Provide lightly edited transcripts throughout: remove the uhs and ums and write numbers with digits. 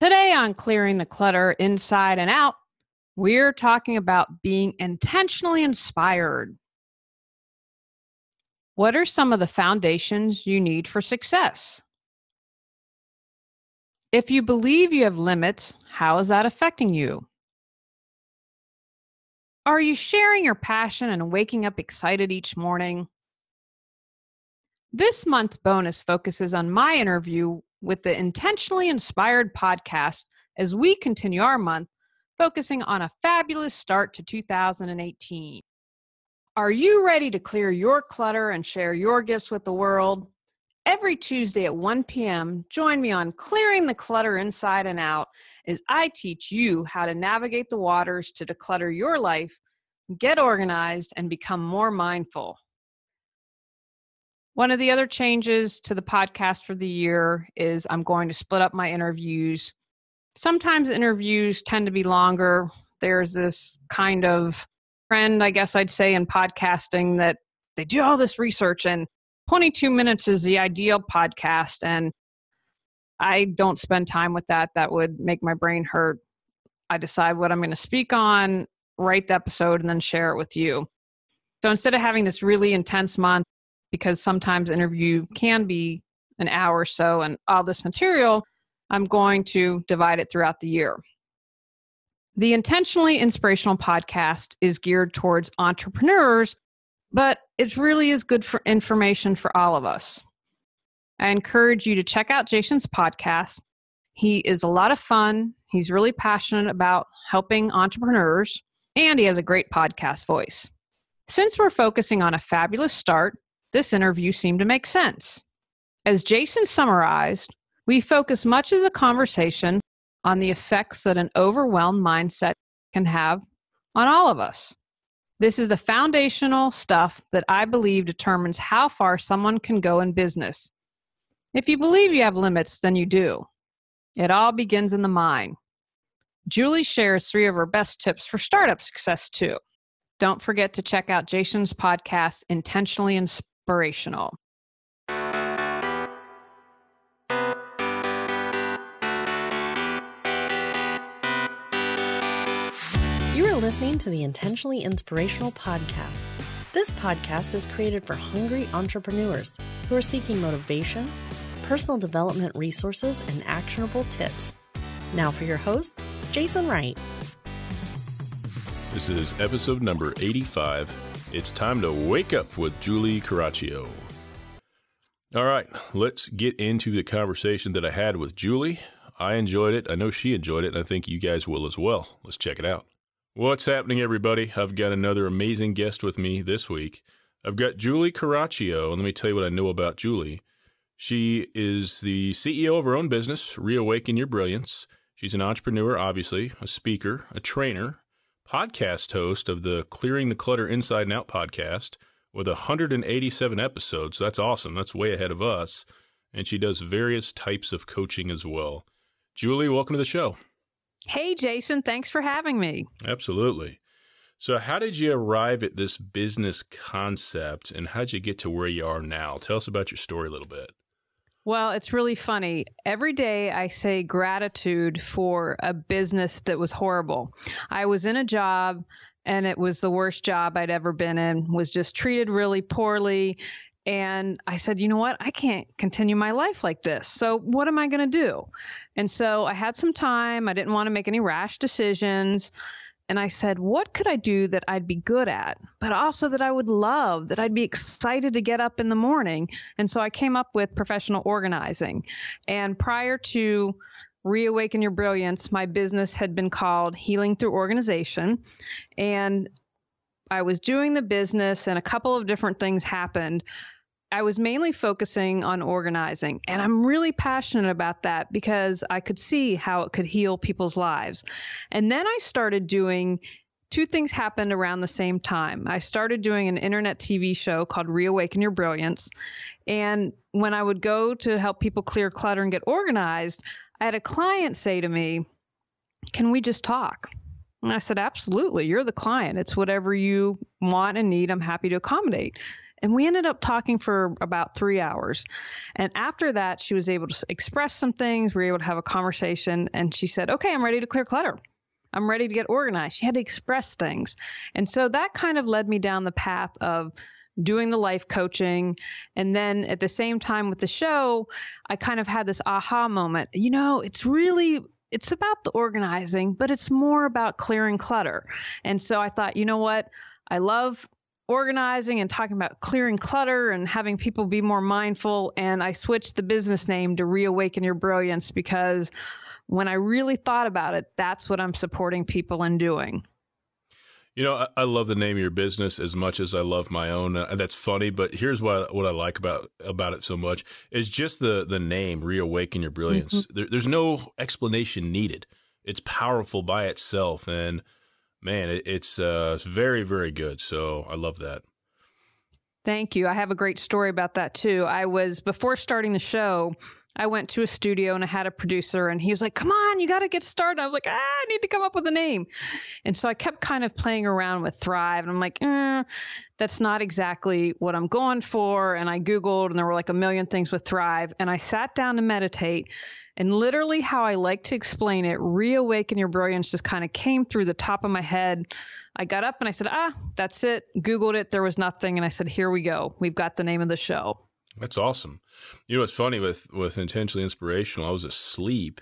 Today on Clearing the Clutter Inside and Out, we're talking about being intentionally inspired. What are some of the foundations you need for success? If you believe you have limits, how is that affecting you? Are you sharing your passion and waking up excited each morning? This month's bonus focuses on my interview with the Intentionally Inspired podcast as we continue our month focusing on a fabulous start to 2018. Are you ready to clear your clutter and share your gifts with the world? Every Tuesday at 1 p.m., join me on Clearing the Clutter Inside and Out as I teach you how to navigate the waters to declutter your life, get organized, and become more mindful. One of the other changes to the podcast for the year is I'm going to split up my interviews. Sometimes interviews tend to be longer. There's this kind of trend, I guess I'd say, in podcasting that they do all this research and 22 minutes is the ideal podcast. And I don't spend time with that. That would make my brain hurt. I decide what I'm going to speak on, write the episode, and then share it with you. So instead of having this really intense month, because sometimes interview can be an hour or so and all this material, I'm going to divide it throughout the year. The Intentionally Inspirational podcast is geared towards entrepreneurs, but it really is good for information for all of us. I encourage you to check out Jason's podcast. He is a lot of fun. He's really passionate about helping entrepreneurs, and he has a great podcast voice. Since we're focusing on a fabulous start, this interview seemed to make sense. As Jason summarized, we focus much of the conversation on the effects that an overwhelmed mindset can have on all of us. This is the foundational stuff that I believe determines how far someone can go in business. If you believe you have limits, then you do. It all begins in the mind. Julie shares 3 of her best tips for startup success too. Don't forget to check out Jason's podcast, Intentionally Inspirational. You are listening to the Intentionally Inspirational podcast. This podcast is created for hungry entrepreneurs who are seeking motivation, personal development resources, and actionable tips. Now for your host, Jason Wright. This is episode number 85. It's time to wake up with Julie Coraccio. All right, let's get into the conversation that I had with Julie. I enjoyed it. I know she enjoyed it, and I think you guys will as well. Let's check it out. What's happening, everybody? I've got another amazing guest with me this week. I've got Julie Coraccio, and let me tell you what I know about Julie. She is the CEO of her own business, Reawaken Your Brilliance. She's an entrepreneur, obviously, a speaker, a trainer, podcast host of the Clearing the Clutter Inside and Out podcast with 187 episodes. So that's awesome. That's way ahead of us. And she does various types of coaching as well. Julie, welcome to the show. Hey, Jason. Thanks for having me. Absolutely. So how did you arrive at this business concept and how'd you get to where you are now? Tell us about your story a little bit. Well, it's really funny. Every day I say gratitude for a business that was horrible. I was in a job and it was the worst job I'd ever been in, was just treated really poorly. And I said, you know what? I can't continue my life like this. So what am I going to do? And so I had some time. I didn't want to make any rash decisions. And I said, what could I do that I'd be good at, but also that I would love, that I'd be excited to get up in the morning? And so I came up with professional organizing. And prior to Reawaken Your Brilliance, my business had been called Healing Through Organization. And I was doing the business and a couple of different things happened. I was mainly focusing on organizing, and I'm really passionate about that because I could see how it could heal people's lives. And then I started doing 2 things happened around the same time. I started doing an internet TV show called Reawaken Your Brilliance. And when I would go to help people clear clutter and get organized, I had a client say to me, "Can we just talk?" And I said, "Absolutely. You're the client. It's whatever you want and need. I'm happy to accommodate." And we ended up talking for about 3 hours. And after that, she was able to express some things. We were able to have a conversation. And she said, okay, I'm ready to clear clutter. I'm ready to get organized. She had to express things. And so that kind of led me down the path of doing the life coaching. And then at the same time with the show, I kind of had this aha moment. It's about the organizing, but it's more about clearing clutter. And so I thought, you know what? I love organizing and talking about clearing clutter and having people be more mindful. And I switched the business name to Reawaken Your Brilliance because when I really thought about it, that's what I'm supporting people in doing. You know, I love the name of your business as much as I love my own. That's funny, but here's what I like about it so much is just the name, Reawaken Your Brilliance. Mm-hmm. There's no explanation needed. It's powerful by itself, and man, it's very, very good. So I love that. Thank you. I have a great story about that too. Before starting the show, I went to a studio and I had a producer and he was like, come on, you got to get started. I was like, I need to come up with a name. And so I kept kind of playing around with Thrive. And I'm like, that's not exactly what I'm going for. And I Googled and there were like a million things with Thrive. And I sat down to meditate. And literally how I like to explain it, Reawaken Your Brilliance just kind of came through the top of my head. I got up and I said, that's it. Googled it. There was nothing. And I said, here we go. We've got the name of the show. That's awesome. You know, what's funny with Intentionally Inspirational, I was asleep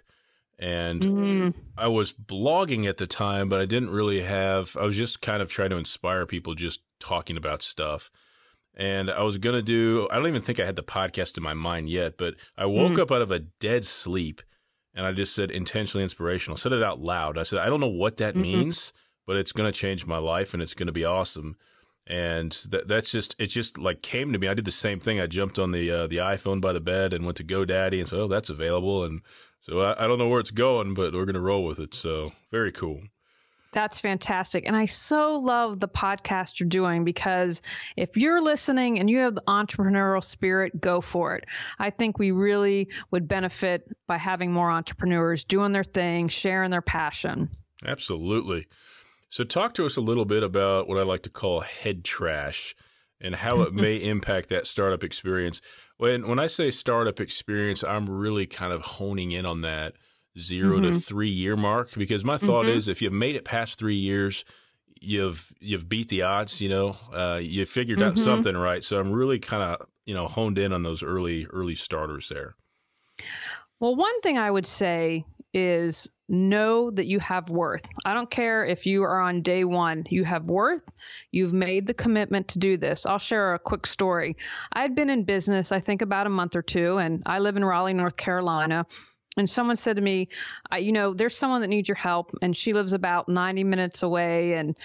and I was blogging at the time, but I was just kind of trying to inspire people just talking about stuff. And I was going to I don't even think I had the podcast in my mind yet, but I woke up out of a dead sleep and I just said Intentionally Inspirational. I said it out loud. I said, I don't know what that means, but it's going to change my life and it's going to be awesome. And it just like came to me. I did the same thing. I jumped on the iPhone by the bed and went to GoDaddy and said, oh, that's available. And so I don't know where it's going, but we're going to roll with it. So very cool. That's fantastic. And I so love the podcast you're doing because if you're listening and you have the entrepreneurial spirit, go for it. I think we really would benefit by having more entrepreneurs doing their thing, sharing their passion. Absolutely. So talk to us a little bit about what I like to call head trash and how it may impact that startup experience. When I say startup experience, I'm really kind of honing in on that 0 to 3 year mark, because my thought is if you've made it past 3 years, you've beat the odds, you figured out something right. So I'm really kind of, honed in on those early starters there. Well, one thing I would say is know that you have worth. I don't care if you are on day one, you have worth. You've made the commitment to do this. I'll share a quick story. I'd been in business, I think about a month or two, and I live in Raleigh, North Carolina. And someone said to me, there's someone that needs your help and she lives about 90 minutes away. And,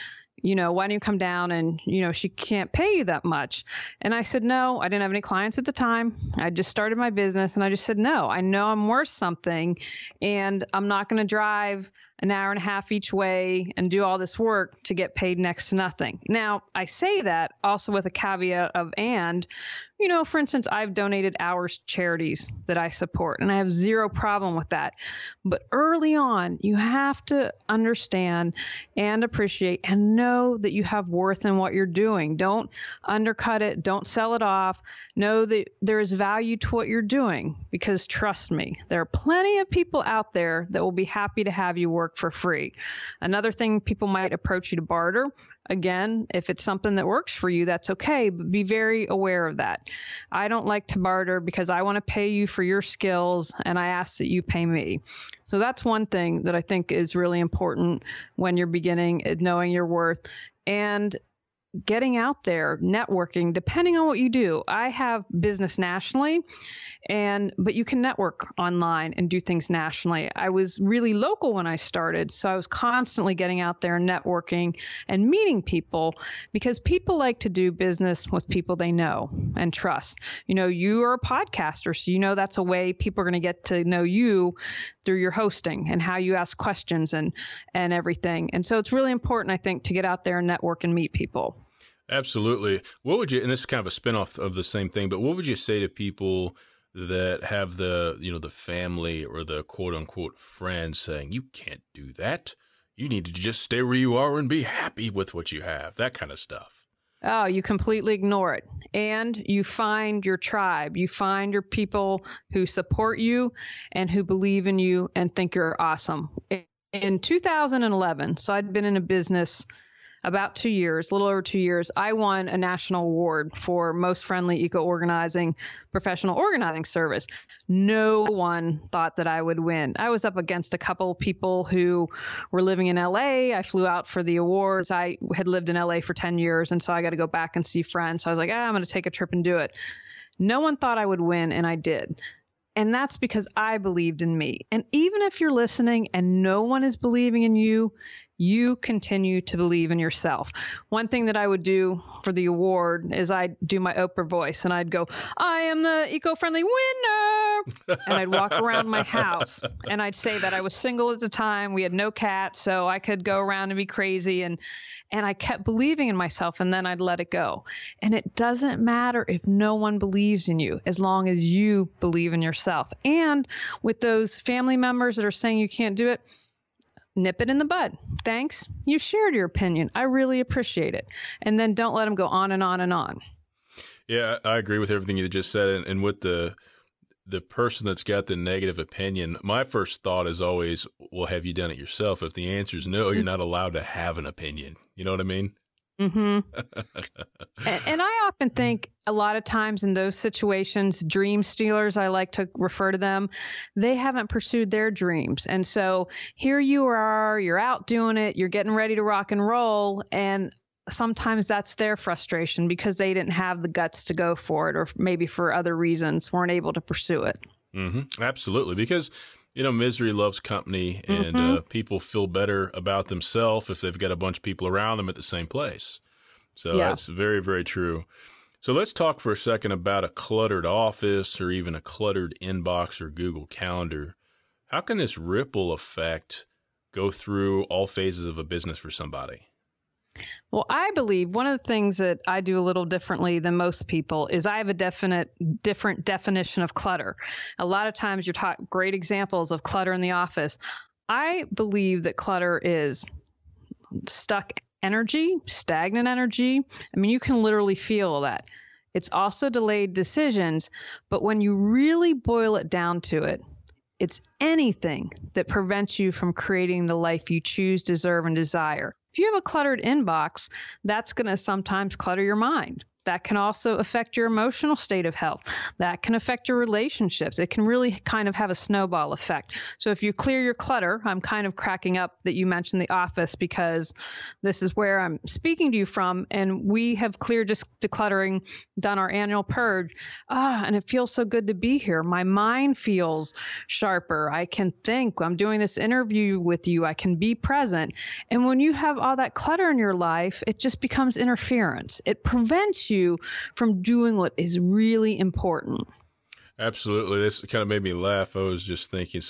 why don't you come down and, she can't pay you that much. And I said, no, I didn't have any clients at the time. I just started my business and I just said, no, I know I'm worth something and I'm not going to drive an hour and a half each way and do all this work to get paid next to nothing. Now, I say that also with a caveat of, for instance, I've donated hours to charities that I support, and I have zero problem with that. But early on, you have to understand and appreciate and know that you have worth in what you're doing. Don't undercut it. Don't sell it off. Know that there is value to what you're doing, because trust me, there are plenty of people out there that will be happy to have you work for free. Another thing, people might approach you to barter. Again, if it's something that works for you, that's okay, but be very aware of that. I don't like to barter because I want to pay you for your skills and I ask that you pay me. So that's one thing that I think is really important when you're beginning at knowing your worth and getting out there, networking, depending on what you do. I have business nationally, but you can network online and do things nationally. I was really local when I started, so I was constantly getting out there and networking and meeting people, because people like to do business with people they know and trust. You are a podcaster, so that's a way people are going to get to know you through your hosting and how you ask questions and everything. And so it's really important, I think, to get out there and network and meet people. Absolutely. What would you, and this is kind of a spinoff of the same thing, but what would you say to people that have the family or the quote unquote friends saying, you can't do that. You need to just stay where you are and be happy with what you have, that kind of stuff? Oh, you completely ignore it. And you find your tribe. You find your people who support you and who believe in you and think you're awesome. In 2011, so I'd been in a business about 2 years, a little over 2 years, I won a national award for most friendly eco-organizing professional organizing service. No one thought that I would win. I was up against a couple people who were living in LA. I flew out for the awards. I had lived in LA for 10 years, and so I got to go back and see friends. So I was like, I'm going to take a trip and do it. No one thought I would win, and I did. And that's because I believed in me. And even if you're listening and no one is believing in you, you continue to believe in yourself. One thing that I would do for the award is I'd do my Oprah voice and I'd go, I am the eco-friendly winner. And I'd walk around my house and I'd say that I was single at the time. We had no cat, so I could go around and be crazy. And I kept believing in myself, and then I'd let it go. And it doesn't matter if no one believes in you, as long as you believe in yourself. And with those family members that are saying you can't do it, nip it in the bud. Thanks. You shared your opinion. I really appreciate it. And then don't let them go on and on and on. Yeah, I agree with everything you just said. And with the person that's got the negative opinion, my first thought is always, well, have you done it yourself? If the answer is no, you're not allowed to have an opinion. You know what I mean? Mm-hmm. And I often think a lot of times in those situations, dream stealers, I like to refer to them, they haven't pursued their dreams. And so here you are, you're out doing it, you're getting ready to rock and roll. And sometimes that's their frustration because they didn't have the guts to go for it, or maybe for other reasons weren't able to pursue it. Mm-hmm. Absolutely. Because misery loves company, and people feel better about themselves if they've got a bunch of people around them at the same place. So that's very, very true. So let's talk for a second about a cluttered office or even a cluttered inbox or Google Calendar. How can this ripple effect go through all phases of a business for somebody? Well, I believe one of the things that I do a little differently than most people is I have a different definition of clutter. A lot of times you're taught great examples of clutter in the office. I believe that clutter is stuck energy, stagnant energy. I mean, you can literally feel that. It's also delayed decisions, but when you really boil it down to it, it's anything that prevents you from creating the life you choose, deserve, and desire. If you have a cluttered inbox, that's going to sometimes clutter your mind. That can also affect your emotional state of health. That can affect your relationships. It can really kind of have a snowball effect. So if you clear your clutter, I'm kind of cracking up that you mentioned the office because this is where I'm speaking to you from. And we have cleared decluttering, done our annual purge. And it feels so good to be here. My mind feels sharper. I can think. I'm doing this interview with you. I can be present. And when you have all that clutter in your life, it just becomes interference. It prevents you from doing what is really important. Absolutely. This kind of made me laugh. I was just thinking,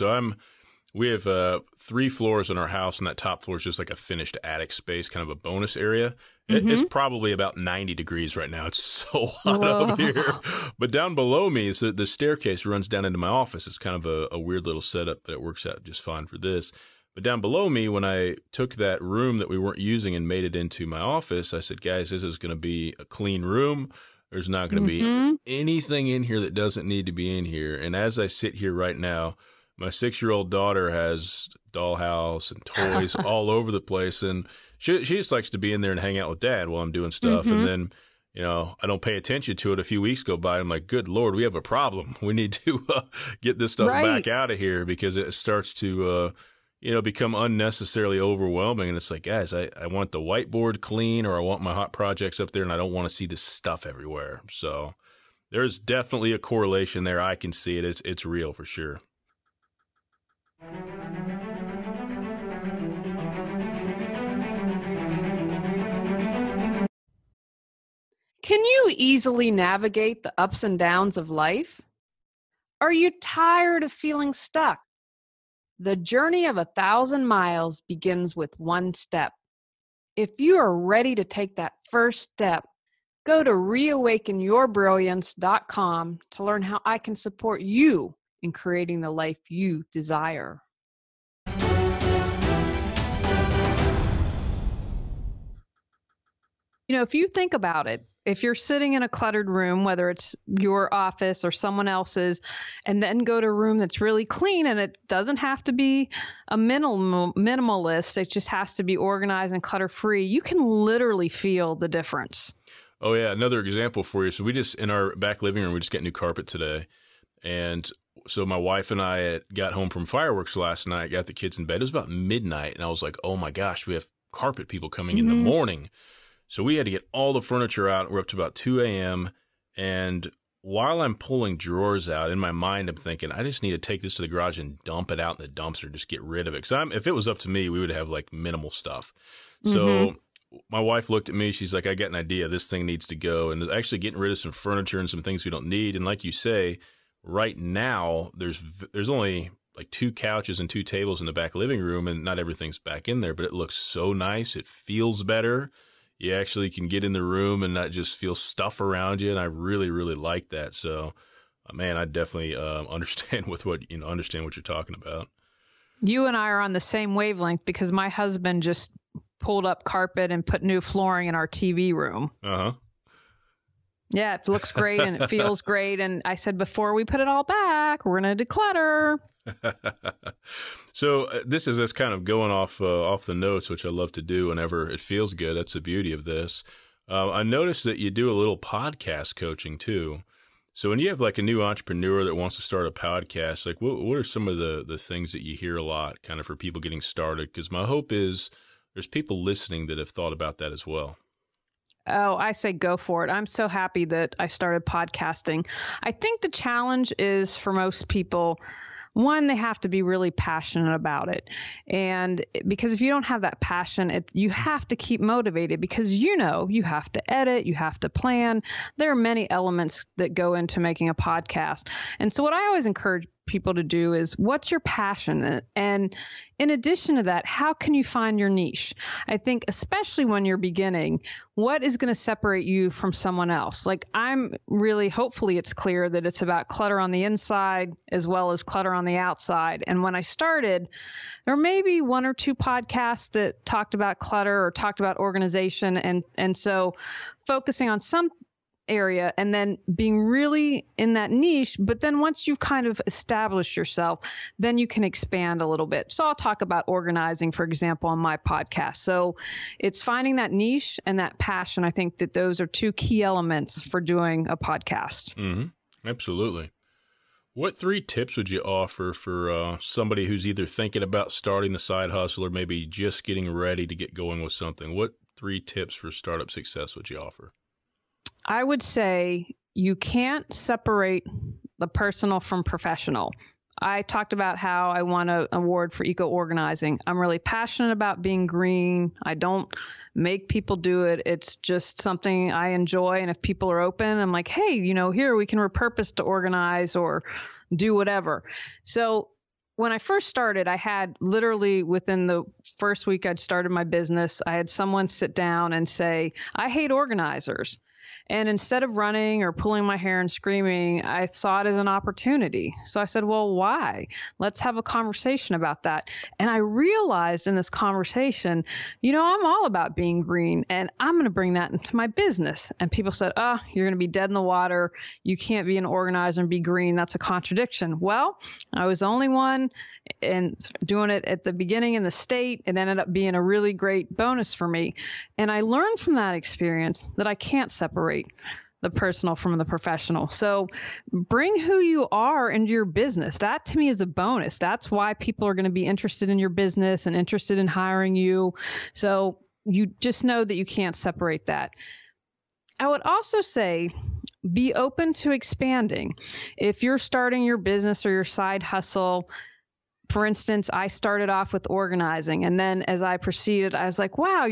we have 3 floors in our house, and that top floor is just like a finished attic space, kind of a bonus area. It's probably about 90 degrees right now. It's so hot up here. But down below me, the staircase runs down into my office. It's kind of a weird little setup, but it works out just fine for this. But down below me, when I took that room that we weren't using and made it into my office, I said, guys, this is going to be a clean room. There's not going to be anything in here that doesn't need to be in here. And as I sit here right now, my 6-year-old daughter has dollhouse and toys all over the place. And she just likes to be in there and hang out with Dad while I'm doing stuff. And then, I don't pay attention to it. A few weeks go by. I'm like, good Lord, we have a problem. We need to get this stuff back out of here because it starts to become unnecessarily overwhelming. And it's like, guys, I want the whiteboard clean, or I want my hot projects up there, and I don't want to see this stuff everywhere. So there's definitely a correlation there. I can see it. It's real for sure. Can you easily navigate the ups and downs of life? Are you tired of feeling stuck? The journey of 1,000 miles begins with one step. If you are ready to take that first step, go to reawakenyourbrilliance.com to learn how I can support you in creating the life you desire. if you think about it, if you're sitting in a cluttered room, whether it's your office or someone else's, and then go to a room that's really clean, and it doesn't have to be a minimalist, it just has to be organized and clutter free, you can literally feel the difference. Oh, yeah. Another example for you. So in our back living room, we just got new carpet today. And so my wife and I got home from fireworks last night, got the kids in bed. It was about midnight. And I was like, oh my gosh, we have carpet people coming in the morning. So we had to get all the furniture out. We're up to about 2 a.m. And while I'm pulling drawers out, in my mind, I'm thinking, I just need to take this to the garage and dump it out in the dumpster, just get rid of it. Because if it was up to me, we would have like minimal stuff. So my wife looked at me. She's like, I got an idea. This thing needs to go. And actually getting rid of some furniture and some things we don't need. And like you say, right now, there's only like 2 couches and 2 tables in the back living room, and not everything's back in there, but it looks so nice. It feels better. You actually can get in the room and not just feel stuff around you. And I really, really like that. So, man, I definitely understand what you're talking about. You and I are on the same wavelength because my husband just pulled up carpet and put new flooring in our TV room. Yeah, it looks great and it feels great. And I said, before we put it all back, we're going to declutter. So this is us kind of going off the notes, which I love to do whenever it feels good. That's the beauty of this. I noticed that you do a little podcast coaching too. So when you have like a new entrepreneur that wants to start a podcast, like what are some of the things that you hear a lot kind of for people getting started? Because my hope is there's people listening that have thought about that as well. Oh, I say go for it. I'm so happy that I started podcasting. I think the challenge is for most people, one, they have to be really passionate about it. And because if you don't have that passion, you have to keep motivated because you have to edit, you have to plan. There are many elements that go into making a podcast. And so what I always encourage people to do is, what's your passion? And in addition to that, how can you find your niche? I think especially when you're beginning, what is going to separate you from someone else? Like hopefully it's clear that it's about clutter on the inside as well as clutter on the outside. And when I started, there may be 1 or 2 podcasts that talked about clutter or talked about organization. And so focusing on some area and then being really in that niche. But then once you've kind of established yourself, then you can expand a little bit. So I'll talk about organizing, for example, on my podcast. So it's finding that niche and that passion. I think that those are 2 key elements for doing a podcast. Absolutely. What 3 tips would you offer for somebody who's either thinking about starting the side hustle or maybe just getting ready to get going with something? What 3 tips for startup success would you offer? I would say you can't separate the personal from professional. I talked about how I won an award for eco-organizing. I'm really passionate about being green. I don't make people do it. It's just something I enjoy. And if people are open, I'm like, hey, here we can repurpose to organize or do whatever. So when I first started, I had literally within the first week I'd started my business, I had someone sit down and say, I hate organizers. And instead of running or pulling my hair and screaming, I saw it as an opportunity. So I said, well, why? Let's have a conversation about that. And I realized in this conversation, I'm all about being green and I'm going to bring that into my business. And people said, you're going to be dead in the water. You can't be an organizer and be green. That's a contradiction. Well, I was the only one and doing it at the beginning in the state. It ended up being a really great bonus for me. And I learned from that experience that I can't separate the personal from the professional. So bring who you are into your business. That to me is a bonus. That's why people are going to be interested in your business and interested in hiring you. So you just know that you can't separate that. I would also say be open to expanding. If you're starting your business or your side hustle, for instance, I started off with organizing, and then as I proceeded, I was like, wow,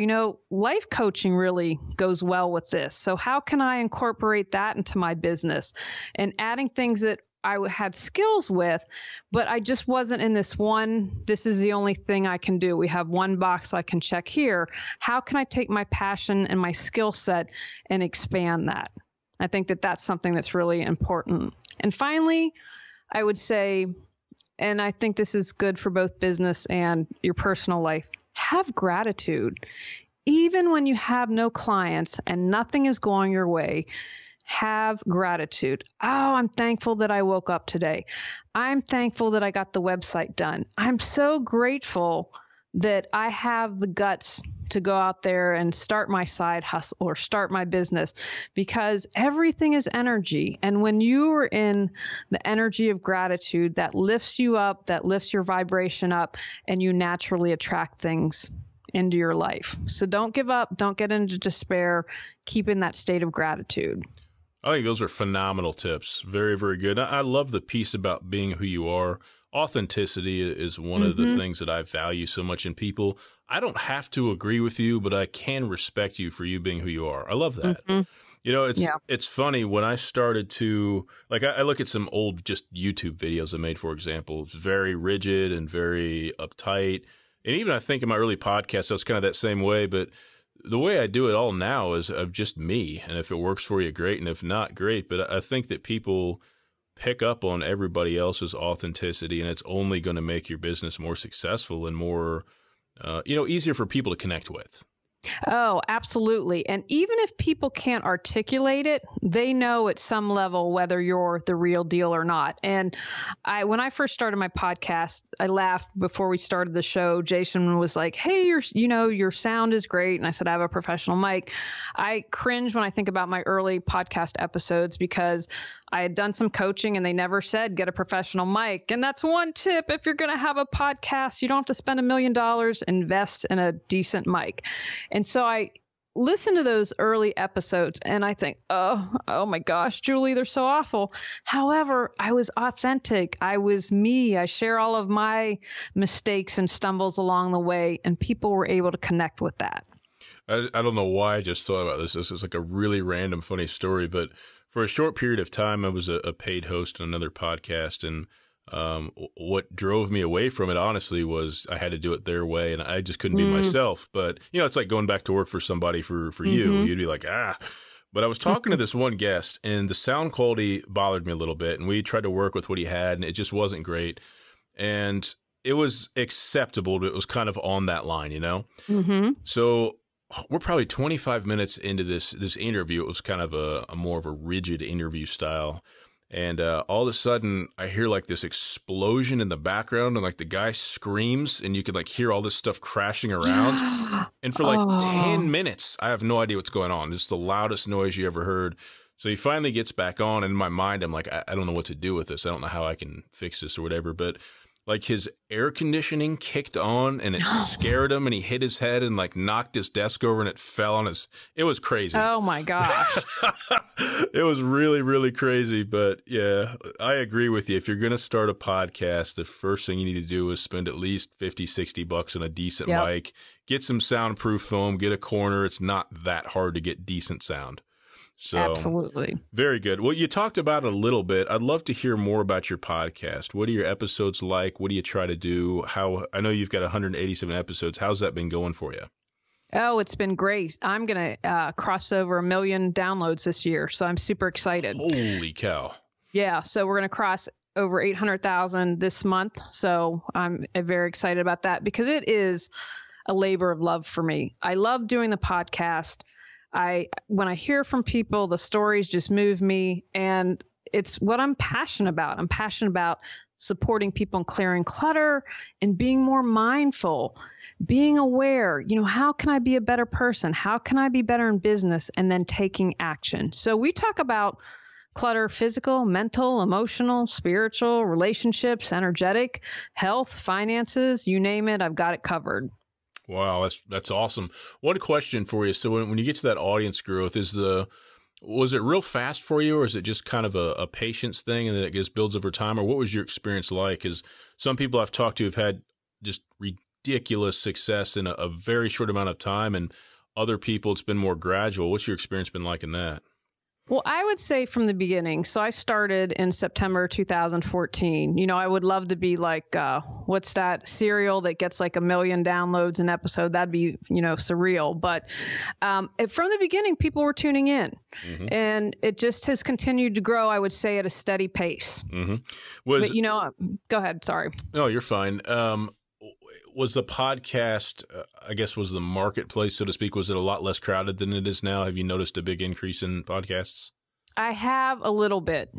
life coaching really goes well with this. So how can I incorporate that into my business? And adding things that I had skills with, but I just wasn't in this is the only thing I can do. We have one box I can check here. How can I take my passion and my skill set and expand that? I think that that's something that's really important. And finally, I would say, and I think this is good for both business and your personal life, have gratitude. even when you have no clients and nothing is going your way, have gratitude. Oh, I'm thankful that I woke up today. I'm thankful that I got the website done. I'm so grateful that I have the guts to go out there and start my side hustle or start my business, because everything is energy. And when you are in the energy of gratitude, that lifts you up, that lifts your vibration up, and you naturally attract things into your life. So don't give up. Don't get into despair. Keep in that state of gratitude. I think those are phenomenal tips. Very, very good. I love the piece about being who you are. Authenticity is one of the things that I value so much in people. I don't have to agree with you, but I can respect you for you being who you are. I love that. You know, it's funny when I started to, like, I look at some old just YouTube videos I made, for example. It's very rigid and very uptight. And even I think in my early podcasts, I was kind of that same way, but the way I do it all now is of just me. And if it works for you, great. And if not, great. But I think that people pick up on everybody else's authenticity, and it's only going to make your business more successful and more, easier for people to connect with. Oh, absolutely. And even if people can't articulate it, they know at some level whether you're the real deal or not. And when I first started my podcast, I laughed before we started the show. Jason was like, "Hey, your sound is great." And I said, "I have a professional mic." I cringe when I think about my early podcast episodes because I had done some coaching and they never said get a professional mic. And that's one tip. If you're going to have a podcast, you don't have to spend $1 million, invest in a decent mic. And so I listen to those early episodes and I think, oh my gosh, Julie, they're so awful. However, I was authentic. I was me. I share all of my mistakes and stumbles along the way, and people were able to connect with that. I don't know why I just thought about this. This is like a really random, funny story, but for a short period of time, I was a paid host on another podcast, and what drove me away from it, honestly, was I had to do it their way, and I just couldn't be myself. But, it's like going back to work for somebody for you. You'd be like, But I was talking to this one guest, and the sound quality bothered me a little bit, and we tried to work with what he had, and it just wasn't great. And it was acceptable, but it was kind of on that line, So we're probably 25 minutes into this interview. It was kind of a more of a rigid interview style. And all of a sudden, I hear like this explosion in the background, and like the guy screams, and you could like hear all this stuff crashing around. And for like 10 minutes, I have no idea what's going on. It's the loudest noise you ever heard. So he finally gets back on, and in my mind, I'm like, I don't know what to do with this. I don't know how I can fix this or whatever. But like his air conditioning kicked on and it scared him, and he hit his head and like knocked his desk over, and it fell on his, it was crazy. Oh my gosh. It was really, really crazy. But yeah, I agree with you. If you're going to start a podcast, the first thing you need to do is spend at least $50-$60 on a decent mic, get some soundproof foam, get a corner. It's not that hard to get decent sound. So, absolutely. Very good. Well, you talked about it a little bit. I'd love to hear more about your podcast. What are your episodes like? What do you try to do? I know you've got 187 episodes. How's that been going for you? Oh, it's been great. I'm going to cross over 1 million downloads this year, so I'm super excited. Holy cow. Yeah, so we're going to cross over 800,000 this month. So I'm very excited about that because it is a labor of love for me. I love doing the podcast. When I hear from people, the stories just move me, and it's what I'm passionate about. I'm passionate about supporting people in clearing clutter and being more mindful, being aware, how can I be a better person? How can I be better in business? And then taking action. So we talk about clutter: physical, mental, emotional, spiritual, relationships, energetic, health, finances, you name it, I've got it covered. Wow, that's awesome. One question for you. So when you get to that audience growth, was it real fast for you, or is it just kind of a patience thing and then it just builds over time? Or what was your experience like? Because some people I've talked to have had just ridiculous success in a very short amount of time, and other people it's been more gradual. What's your experience been like in that? Well, I would say from the beginning. So I started in September 2014. I would love to be like, what's that cereal that gets like 1 million downloads an episode? That'd be, surreal. But from the beginning, people were tuning in, and it just has continued to grow, I would say, at a steady pace. Mm-hmm. But, go ahead. Sorry. No, you're fine. was the podcast, I guess, was the marketplace, so to speak, was it a lot less crowded than it is now? Have you noticed a big increase in podcasts? I have a little bit.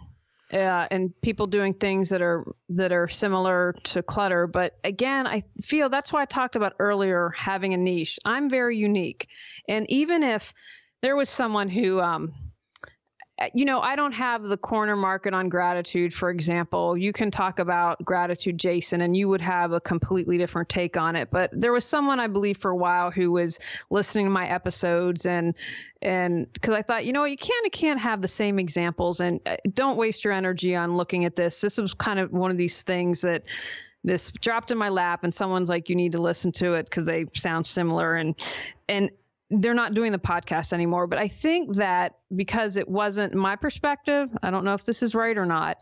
And people doing things that are similar to clutter. But again, I feel that's why I talked about earlier having a niche. I'm very unique. And even if there was someone who, I don't have the corner market on gratitude, for example. You can talk about gratitude, Jason, and you would have a completely different take on it. But there was someone, I believe, for a while who was listening to my episodes and because I thought, you can't have the same examples, and don't waste your energy on looking at this. This was kind of one of these things that this dropped in my lap and someone's like, you need to listen to it because they sound similar. And they're not doing the podcast anymore. But I think that because it wasn't my perspective, I don't know if this is right or not,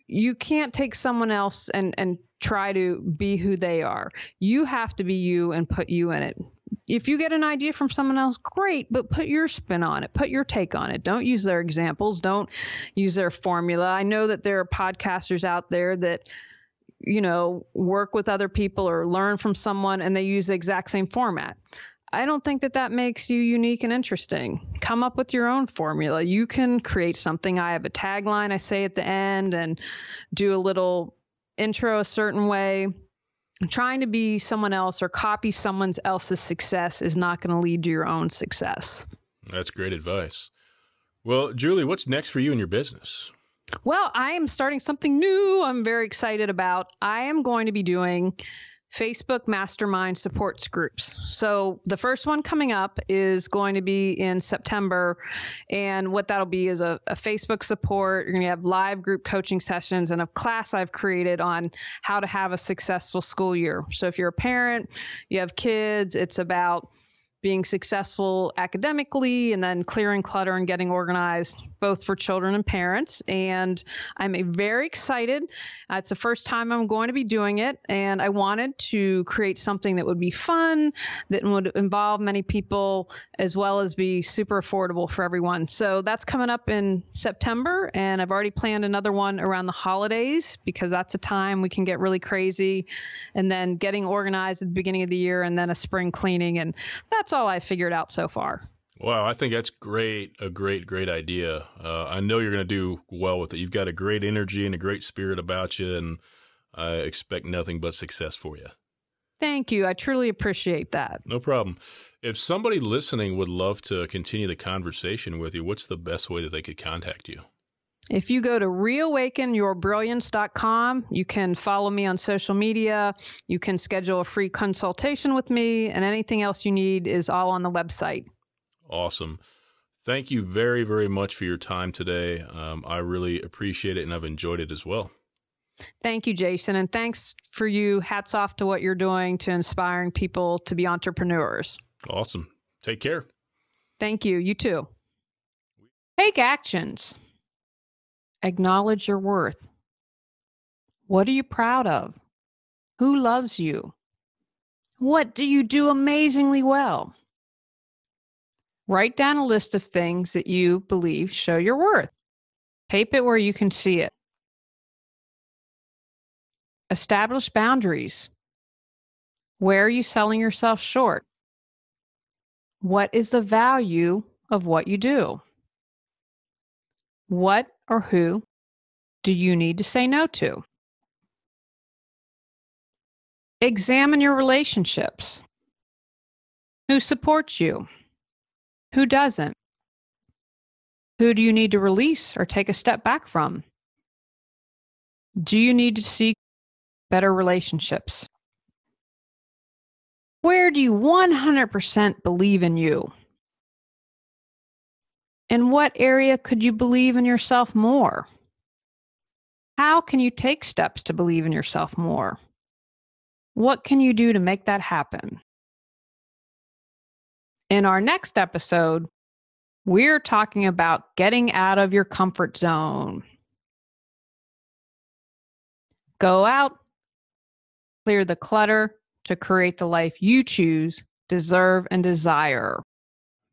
you can't take someone else and try to be who they are. You have to be you and put you in it. If you get an idea from someone else, great, but put your spin on it, put your take on it. Don't use their examples. Don't use their formula. I know that there are podcasters out there that, work with other people or learn from someone and they use the exact same format. I don't think that makes you unique and interesting. Come up with your own formula. You can create something. I have a tagline I say at the end and do a little intro a certain way. Trying to be someone else or copy someone else's success is not going to lead to your own success. That's great advice. Well, Julie, what's next for you in your business? Well, I am starting something new I'm very excited about. I am going to be doing Facebook mastermind supports groups. So the first one coming up is going to be in September. And what that'll be is a Facebook support. You're going to have live group coaching sessions and a class I've created on how to have a successful school year. So if you're a parent, you have kids, it's about being successful academically and then clearing clutter and getting organized, both for children and parents. And I'm very excited. It's the first time I'm going to be doing it. And I wanted to create something that would be fun, that would involve many people, as well as be super affordable for everyone. So that's coming up in September. And I've already planned another one around the holidays because that's a time we can get really crazy. And then getting organized at the beginning of the year and then a spring cleaning. And that's all I figured out so far. Wow, I think that's great. A great idea. I know you're going to do well with it. You've got a great energy and a great spirit about you, and I expect nothing but success for you. Thank you. I truly appreciate that. No problem. If somebody listening would love to continue the conversation with you, what's the best way that they could contact you? If you go to reawakenyourbrilliance.com, you can follow me on social media. You can schedule a free consultation with me, and anything else you need is all on the website. Awesome. Thank you very, very much for your time today. I really appreciate it, and I've enjoyed it as well. Thank you, Jason. And thanks for you. Hats off to what you're doing to inspiring people to be entrepreneurs. Awesome. Take care. Thank you. You too. Take actions. Acknowledge your worth. What are you proud of? Who loves you? What do you do amazingly well? Write down a list of things that you believe show your worth. Tape it where you can see it. Establish boundaries. Where are you selling yourself short? What is the value of what you do? What or who do you need to say no to? Examine your relationships. Who supports you? Who doesn't? Who do you need to release or take a step back from? Do you need to seek better relationships? Where do you 100% believe in you? In what area could you believe in yourself more? How can you take steps to believe in yourself more? What can you do to make that happen? In our next episode, we're talking about getting out of your comfort zone. Go out, clear the clutter to create the life you choose, deserve, and desire.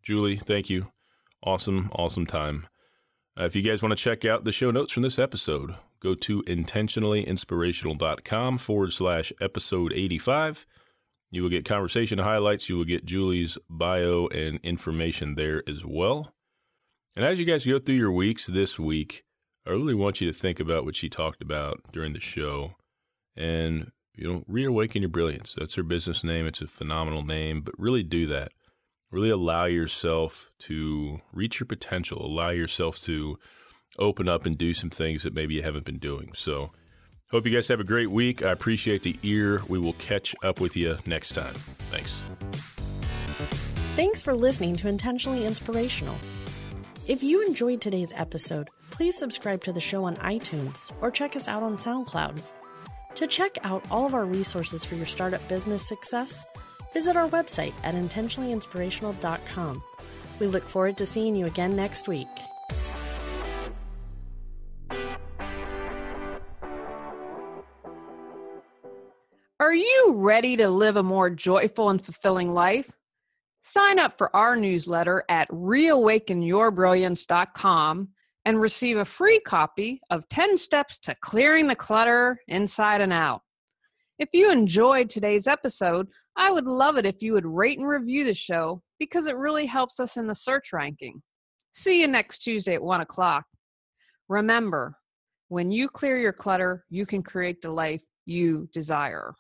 Julie, thank you. Awesome time. If you guys want to check out the show notes from this episode, go to intentionallyinspirational.com/episode 85. You will get conversation highlights. You will get Julie's bio and information there as well. And as you guys go through your weeks this week, I really want you to think about what she talked about during the show and, reawaken your brilliance. That's her business name. It's a phenomenal name, but really do that. Really allow yourself to reach your potential. Allow yourself to open up and do some things that maybe you haven't been doing. So hope you guys have a great week. I appreciate the ear. We will catch up with you next time. Thanks. Thanks for listening to Intentionally Inspirational. If you enjoyed today's episode, please subscribe to the show on iTunes or check us out on SoundCloud. To check out all of our resources for your startup business success, visit our website at intentionallyinspirational.com. We look forward to seeing you again next week. Are you ready to live a more joyful and fulfilling life? Sign up for our newsletter at reawakenyourbrilliance.com and receive a free copy of 10 Steps to Clearing the Clutter Inside and Out. If you enjoyed today's episode, I would love it if you would rate and review the show because it really helps us in the search ranking. See you next Tuesday at 1 o'clock. Remember, when you clear your clutter, you can create the life you desire.